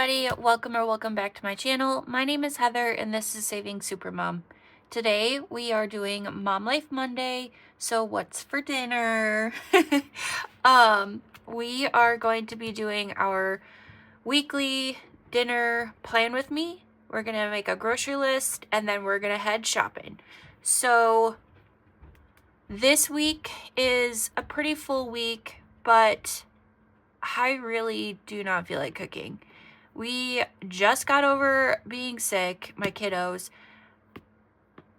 everybody, welcome back to my channel. My name is Heather and this is Saving Supermom. Today we are doing Mom Life Monday. So what's for dinner? We are going to be doing our weekly dinner plan with me. We're gonna make a grocery list and then we're gonna head shopping. So this week is a pretty full week, but I really do not feel like cooking. We just got over being sick, my kiddos.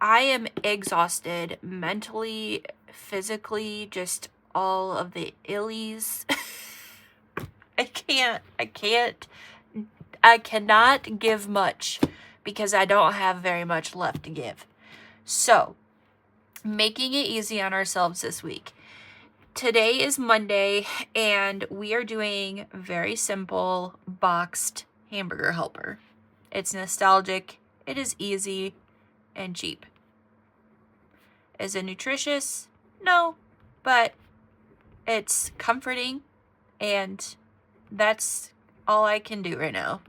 I am exhausted mentally, physically, just all of the illies. I cannot give much because I don't have very much left to give. So, making it easy on ourselves this week. Today is Monday, and we are doing very simple boxed hamburger helper. It's nostalgic, it is easy, and cheap. Is it nutritious? No, but it's comforting, and that's all I can do right now.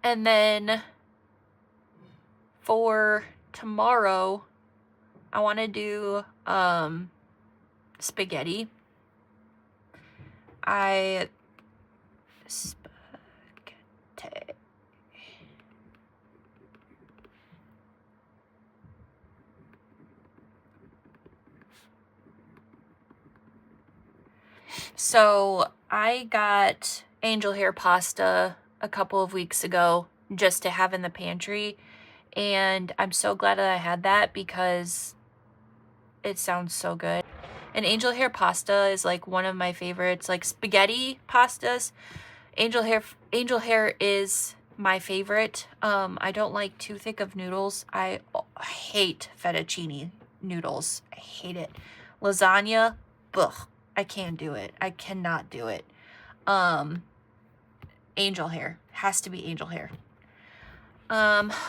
And then for tomorrow, I want to do spaghetti. Spaghetti. So I got angel hair pasta a couple of weeks ago just to have in the pantry, and I'm so glad that I had that because it sounds so good. And angel hair pasta is like one of my favorites, like spaghetti pastas. Angel hair is my favorite. I don't like too thick of noodles. I hate fettuccine noodles. I hate it. Lasagna, ugh, I can't do it. I cannot do it. Angel hair has to be angel hair.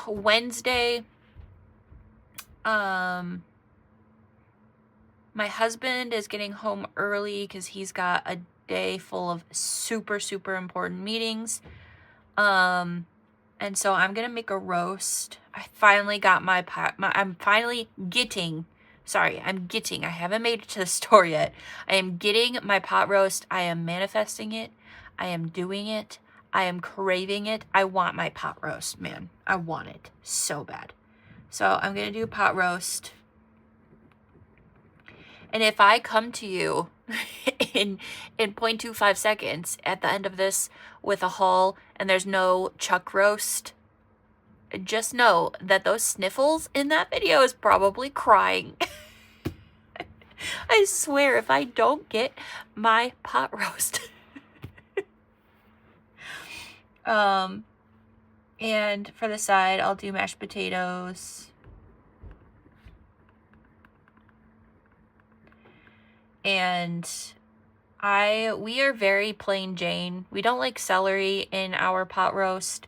Wednesday, my husband is getting home early because he's got a day full of super important meetings. And so I'm gonna make a roast. I finally got I haven't made it to the store yet. I am getting my pot roast. I am manifesting it. I am doing it. I am craving it. I want my pot roast, man. I want it so bad. So I'm gonna do pot roast. And if I come to you in 0.25 seconds at the end of this with a haul and there's no chuck roast, just know that those sniffles in that video is probably crying. I swear, if I don't get my pot roast. And for the side, I'll do mashed potatoes. And we are very plain Jane. We don't like celery in our pot roast.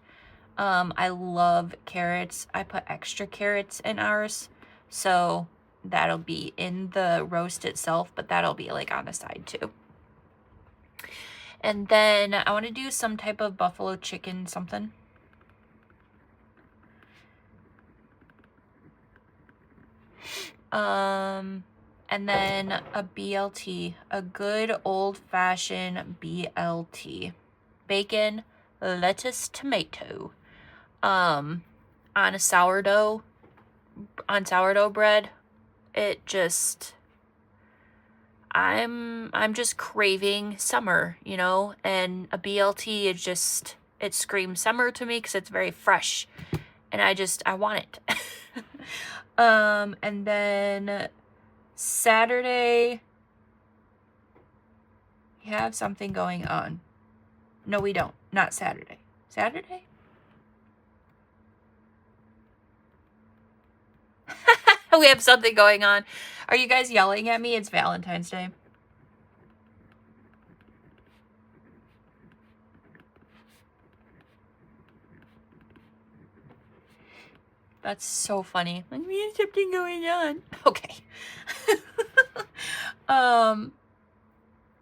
I love carrots. I put extra carrots in ours. So that'll be in the roast itself, but that'll be like on the side too. And then I want to do some type of buffalo chicken something. And then a BLT, a good old-fashioned BLT. Bacon, lettuce, tomato. On sourdough bread. It just, I'm just craving summer, you know, and a BLT is just, it screams summer to me because it's very fresh, and I want it. And then Saturday, we have something going on. No, we don't. Not Saturday. Saturday? We have something going on. Are you guys yelling at me? It's Valentine's Day. That's so funny. Like, we have something going on. Okay.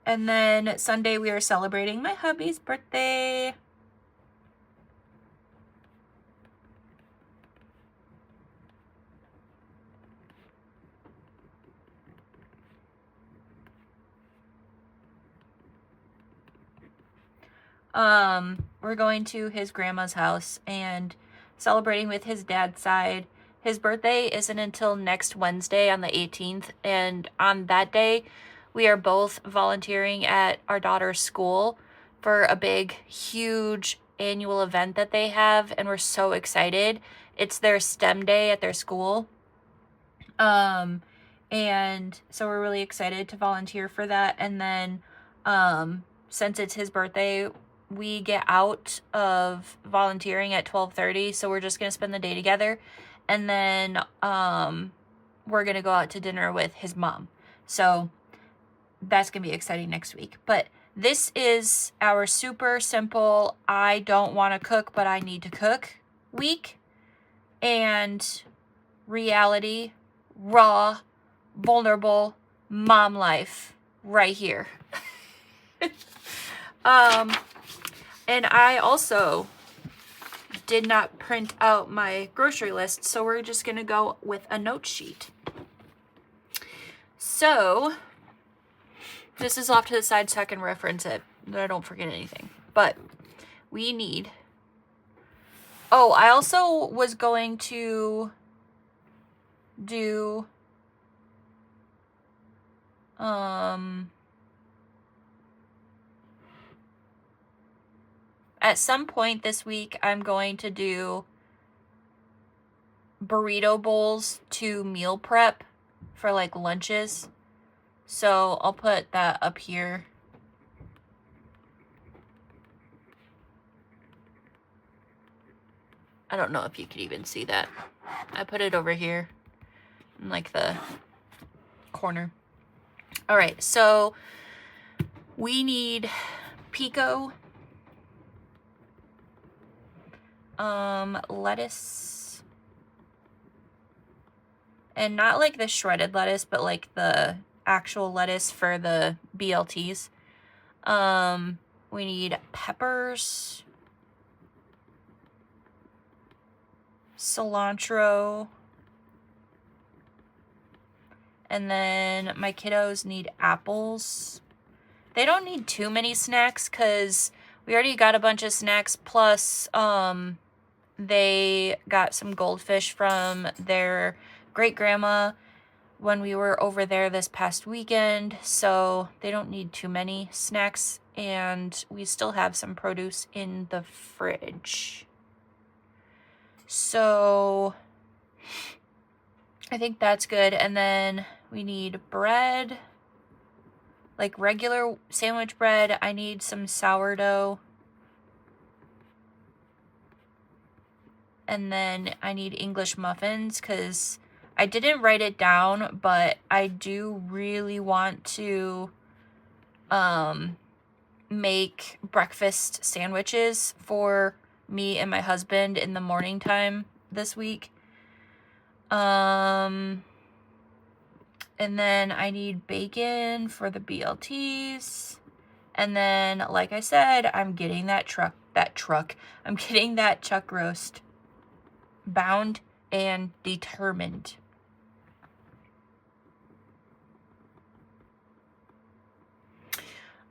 And then Sunday we are celebrating my hubby's birthday. We're going to his grandma's house and celebrating with his dad's side. His birthday isn't until next Wednesday on the 18th, and on that day, we are both volunteering at our daughter's school for a big, huge annual event that they have, and we're so excited. It's their STEM day at their school. And so we're really excited to volunteer for that. And then, since it's his birthday, we get out of volunteering at 12:30, so we're just gonna spend the day together, and then we're gonna go out to dinner with his mom. So that's gonna be exciting next week. But this is our super simple, I don't want to cook but I need to cook week, and reality, raw, vulnerable mom life right here. And I also did not print out my grocery list, so we're just gonna go with a note sheet. So this is off to the side so I can reference it, that I don't forget anything. But we need, oh, I also was going to do at some point this week, I'm going to do burrito bowls to meal prep for like lunches. So I'll put that up here. I don't know if you could even see that. I put it over here in like the corner. All right, so we need pico, lettuce, and not like the shredded lettuce, but like the actual lettuce for the BLTs. We need peppers, cilantro, and then my kiddos need apples. They don't need too many snacks because we already got a bunch of snacks, plus they got some goldfish from their great-grandma when we were over there this past weekend, so they don't need too many snacks, and we still have some produce in the fridge. So I think that's good. And then we need bread, like regular sandwich bread. I need some sourdough. And then I need English muffins because I didn't write it down, but I do really want to make breakfast sandwiches for me and my husband in the morning time this week. And then I need bacon for the BLTs. And then, like I said, I'm getting that I'm getting that chuck roast. Bound and determined.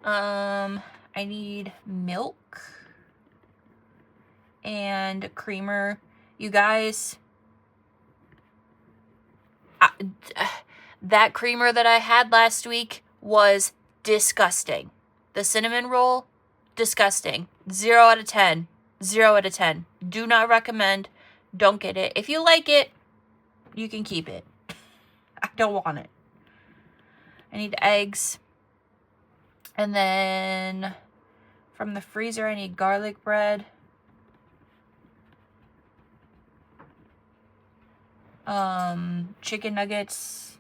I need milk and creamer. You guys, that creamer that I had last week was disgusting. The cinnamon roll, disgusting. 0 out of 10. 0 out of 10. Do not recommend. Don't get it. If you like it, you can keep it. I don't want it. I need eggs. And then from the freezer, I need garlic bread. Chicken nuggets.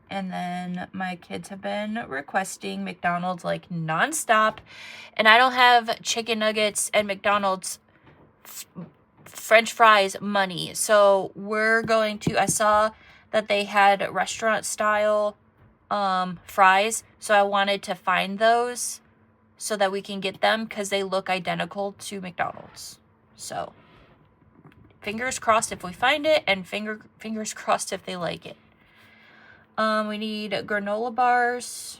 And then my kids have been requesting McDonald's like nonstop. And I don't have chicken nuggets and McDonald's French fries money. So we're going to, I saw that they had restaurant style fries. So I wanted to find those so that we can get them because they look identical to McDonald's. So fingers crossed if we find it, and fingers crossed if they like it. We need granola bars.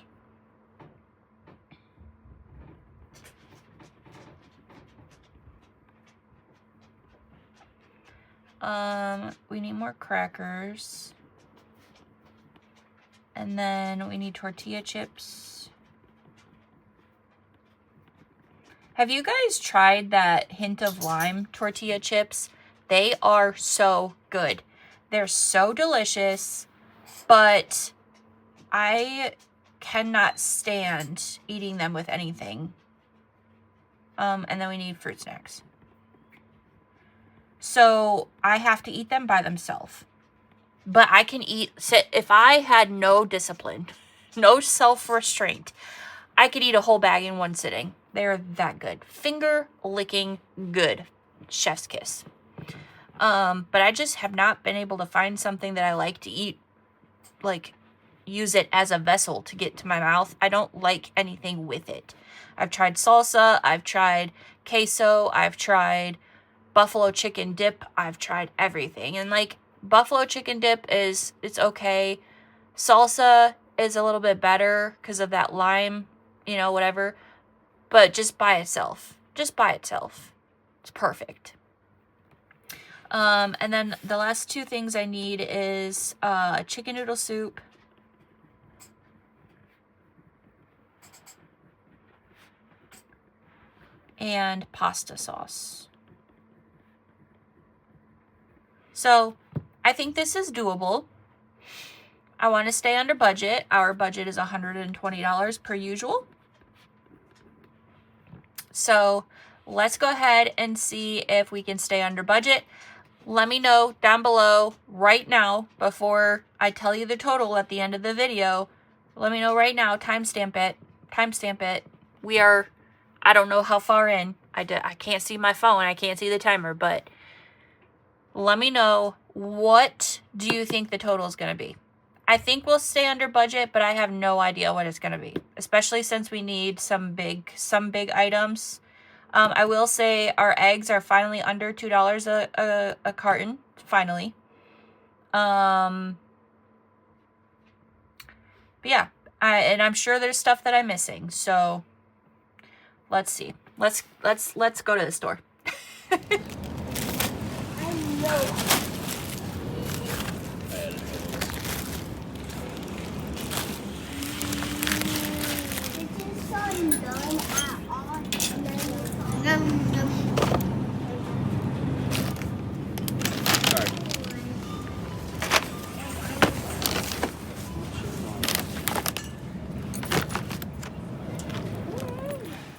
We need more crackers. And then we need tortilla chips. Have you guys tried that Hint of Lime tortilla chips? They are so good. They're so delicious, but I cannot stand eating them with anything. And then we need fruit snacks. So I have to eat them by themselves. But I can eat, if I had no discipline, no self-restraint, I could eat a whole bag in one sitting. They're that good. Finger licking good. Chef's kiss. But I just have not been able to find something that I like to eat, like use it as a vessel to get to my mouth. I don't like anything with it. I've tried salsa, I've tried queso, I've tried buffalo chicken dip, I've tried everything. And like buffalo chicken dip it's okay. Salsa is a little bit better because of that lime, you know, whatever. But just by itself, it's perfect. And then the last two things I need is chicken noodle soup and pasta sauce. So I think this is doable. I want to stay under budget. Our budget is $120 per usual. So let's go ahead and see if we can stay under budget. Let me know down below right now before I tell you the total at the end of the video. Let me know right now. Timestamp it. We are, I don't know how far in. I can't see my phone. I can't see the timer, but let me know, what do you think the total is going to be? I think we'll stay under budget, but I have no idea what it's going to be, especially since we need some big items. I will say our eggs are finally under $2 a carton, finally. But yeah, and I'm sure there's stuff that I'm missing. So let's see. Let's go to the store. I know.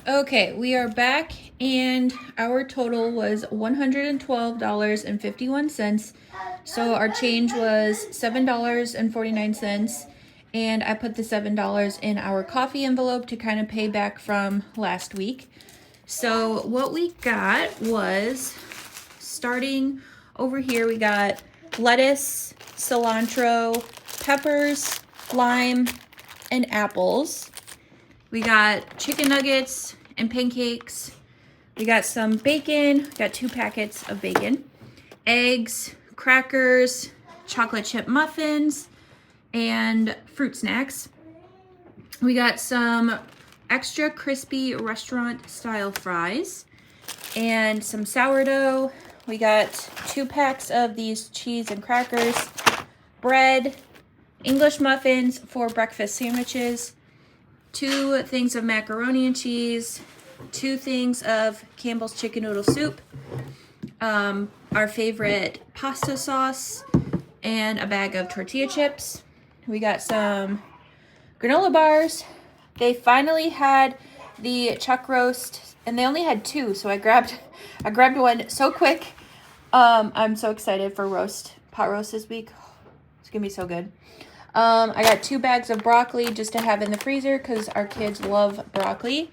Okay, we are back, and our total was $112.51. So our change was $7.49, and I put the $7 in our coffee envelope to kind of pay back from last week. So what we got was, starting over here, we got lettuce, cilantro, peppers, lime, and apples. We got chicken nuggets and pancakes. We got some bacon. We got 2 packets of bacon. Eggs, crackers, chocolate chip muffins, and fruit snacks. We got some extra crispy restaurant style fries and some sourdough. We got 2 packs of these cheese and crackers, bread, English muffins for breakfast sandwiches, 2 things of macaroni and cheese, 2 things of Campbell's chicken noodle soup, our favorite pasta sauce, and a bag of tortilla chips. We got some granola bars. They finally had the chuck roast, and they only had 2, so I grabbed one so quick. I'm so excited for pot roast this week. It's gonna be so good. I got 2 bags of broccoli just to have in the freezer because our kids love broccoli.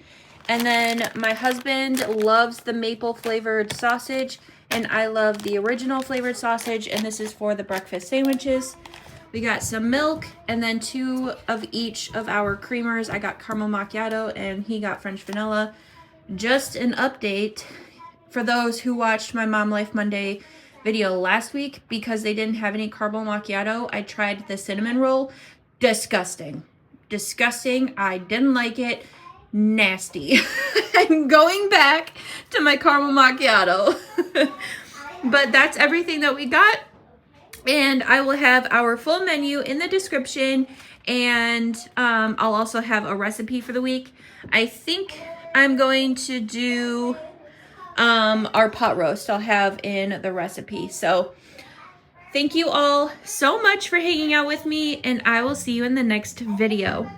And then my husband loves the maple flavored sausage, and I love the original flavored sausage, and this is for the breakfast sandwiches. We got some milk and then 2 of each of our creamers. I got caramel macchiato and he got French vanilla. Just an update for those who watched my Mom Life Monday video last week, because they didn't have any caramel macchiato, I tried the cinnamon roll. Disgusting. Disgusting. I didn't like it. Nasty. I'm going back to my caramel macchiato. But that's everything that we got. And I will have our full menu in the description, and I'll also have a recipe for the week. I think I'm going to do our pot roast I'll have in the recipe. So thank you all so much for hanging out with me, and I will see you in the next video.